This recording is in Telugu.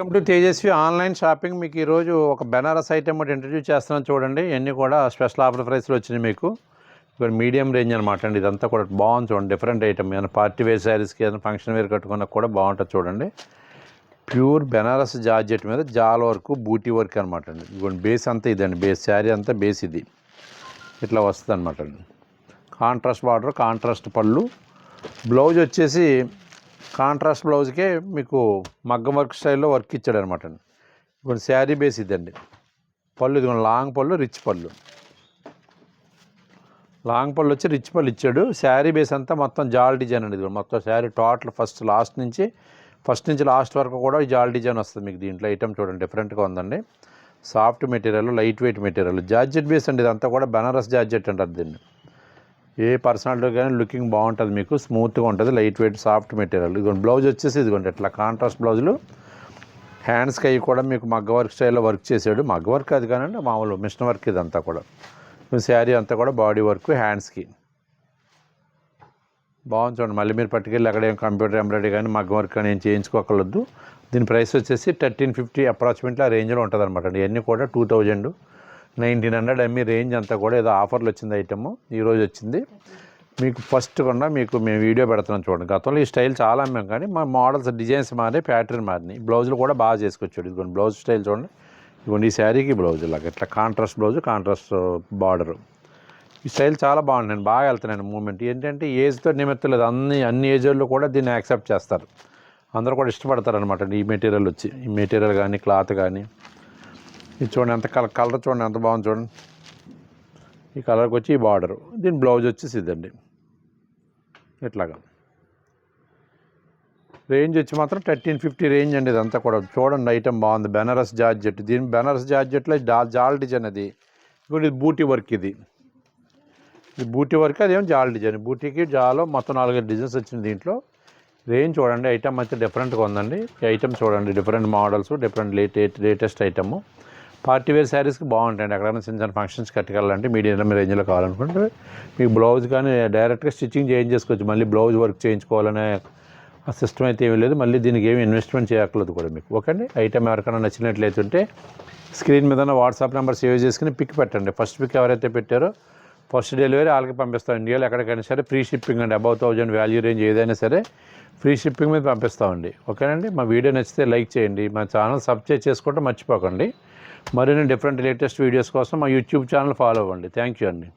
Welcome to Tejaswi online shopping. మీకు ఈరోజు ఒక బెనారస్ ఐటమ్ ఒకటి ఇంట్రడ్యూస్ చేస్తున్నాను చూడండి. ఇవన్నీ కూడా స్పెషల్ ఆఫర్ ప్రైస్లో వచ్చినాయి మీకు. ఇక్కడ మీడియం రేంజ్ అనమాట అండి. ఇదంతా కూడా బాగుంది చూడండి. డిఫరెంట్ ఐటమ్ ఏమైనా పార్టీ వేర్ శారీస్కి ఏదైనా ఫంక్షన్ వేర్ కట్టుకున్నా కూడా బాగుంటుంది చూడండి. ప్యూర్ బెనారస్ జార్జెట్ మీద జాల్ వర్క్ బూటీ వర్క్ అనమాట అండి. ఇదిగోండి బేస్ అంతా ఇదండి. బేస్ శారీ అంతా బేస్ ఇది ఇట్లా వస్తుంది అనమాట అండి. కాంట్రాస్ట్ బార్డర్, కాంట్రాస్ట్ పళ్ళు, బ్లౌజ్ వచ్చేసి కాంట్రాస్ట్ బ్లౌజ్కే మీకు మగ్గం వర్క్ స్టైల్లో వర్క్ ఇచ్చాడు అనమాట అండి. ఇప్పుడు శారీ బేస్ ఇదండి. పళ్ళు ఇదిగోండి లాంగ్ పళ్ళు, రిచ్ పళ్ళు. లాంగ్ పళ్ళు వచ్చి రిచ్ పళ్ళు ఇచ్చాడు. శారీ బేస్ అంతా మొత్తం జాల్ డిజైన్ అండి. ఇది మొత్తం శారీ టోటల్ ఫస్ట్ నుంచి లాస్ట్ వరకు కూడా జాల్ డిజైన్ వస్తుంది మీకు. దీంట్లో ఐటమ్ చూడండి డిఫరెంట్గా ఉందండి. Soft material, light weight material, georgette base అండి. ఇదంతా కూడా బెనారస్ జార్జెట్ అంటారు దీన్ని. ఏ పర్సనాలిటీ కానీ లుకింగ్ బాగుంటుంది మీకు. స్మూత్గా ఉంటుంది, లైట్ వెయిట్ సాఫ్ట్ మెటీరియల్. ఇదిగోండి బ్లౌజ్ వచ్చేసి ఇదిగోండి ఇట్లా కాంట్రాస్ట్ బ్లౌజులు. హ్యాండ్స్కి అవి కూడా మీకు మగ్గ వర్క్ స్టైల్లో వర్క్ చేశాడు. మగ్గ వర్క్ అది కానండి, మామూలు మిషన్ వర్క్ ఇదంతా కూడా. శారీ అంతా కూడా బాడీ వర్క్, హ్యాండ్స్కి బాగుంది చూడండి. మళ్ళీ మీరు పట్టుకెళ్ళి అక్కడ ఏం కంప్యూటర్ ఎంబ్రాయిడరీ కానీ మగ్గ వర్క్ కానీ ఏం చేయించుకోకూడదు. దీని ప్రైస్ వచ్చేసి 1350 అప్రాక్సిమేట్లీ ఆ రేంజ్లో ఉంటుంది అనమాట అండి. ఇవన్నీ కూడా 1900 రేంజ్ అంతా కూడా ఏదో ఆఫర్లు వచ్చింది ఐటమ్ ఈరోజు వచ్చింది మీకు. ఫస్ట్ కూడా మీకు మేము వీడియో పెడుతున్నాం చూడండి. గతంలో ఈ స్టైల్ చాలా అమ్మాం కానీ మా మోడల్స్ డిజైన్స్ మారి ప్యాటర్న్ మారినాయి. బ్లౌజులు కూడా బాగా చేసుకొచ్చాడు. ఇదిగోండి బ్లౌజ్ స్టైల్ చూడండి. ఇదిగోండి ఈ శారీకి బ్లౌజ్ ఇలాగ ఇట్లా కాంట్రాస్ట్ బ్లౌజ్, కాంట్రాస్ట్ బార్డరు. ఈ స్టైల్ చాలా బాగుంది. నేను బాగా వెళ్తున్నాను మూమెంట్. ఏంటంటే ఏజ్తో నిమిత్తలేదు, అన్ని ఏజ్లో కూడా దీన్ని యాక్సెప్ట్ చేస్తారు. అందరూ కూడా ఇష్టపడతారు అనమాట. ఈ మెటీరియల్ వచ్చి ఈ మెటీరియల్ కానీ క్లాత్ కానీ ఇది చూడండి ఎంత కలర్ చూడండి ఎంత బాగుంది చూడండి. ఈ కలర్కి వచ్చి ఈ బార్డరు. దీని బ్లౌజ్ వచ్చేసి ఇదండి ఇట్లాగా. రేంజ్ వచ్చి మాత్రం 1350 రేంజ్ అండి. ఇదంతా కూడా చూడండి ఐటమ్ బాగుంది. బెనారస్ జార్జెట్. దీని బెనారస్ జార్జెట్లో జాల్ డిజైన్ అది. ఇప్పుడు ఇది బూటీ వర్క్. ఇది బూటీ వర్క్, అదేమో జాల్ డిజైన్. బూటీకి జాలో మొత్తం 4 డిజైన్స్ వచ్చింది దీంట్లో. రేంజ్ చూడండి. ఐటమ్ అయితే డిఫరెంట్గా ఉందండి. ఈ ఐటమ్ చూడండి, different models, different latest item. Party wear శారీస్కి బాగుంటాయండి. ఎక్కడైనా చిన్న చిన్న ఫంక్షన్స్ కట్టుకెళ్ళాలంటే మీడియం రేంజ్లో కావాలనుకుంటే మీకు బ్లౌజ్ కానీ డైరెక్ట్గా స్టిచ్చింగ్ చేయించేసుకోవచ్చు. మళ్ళీ బ్లౌజ్ వర్క్ చేయించుకోవాలనే ఆ సిస్టమ్ అయితే ఏమీ లేదు. మళ్ళీ దీనికి ఏమి ఇన్వెస్ట్మెంట్ చేయక్కర్లేదు కూడా మీకు. ఓకే అండి. ఐటమ్ ఎవరికైనా నచ్చినట్లయితే స్క్రీన్ మీద వాట్సాప్ నెంబర్ సేవ్ చేసుకుని పిక్ పెట్టండి. ఫస్ట్ పిక్ ఎవరైతే పెట్టారో ఫస్ట్ డెలివరీ వాళ్ళకి పంపిస్తాం. ఇండియాలో ఎక్కడికైనా సరే ఫ్రీ షిప్పింగ్ అండి. అబౌవ్ 1000 వాల్యూ రేంజ్ ఏదైనా సరే ఫ్రీ షిప్పింగ్ మీద పంపిస్తామండి. ఓకేనండి. మా వీడియో నచ్చితే లైక్ చేయండి. మా ఛానల్ సబ్స్క్రైబ్ చేసుకుంటే మర్చిపోకండి. మరిన్ని డిఫరెంట్ లేటెస్ట్ వీడియోస్ కోసం మా యూట్యూబ్ ఛానల్ ఫాలో అవ్వండి. థ్యాంక్ యూ అండి.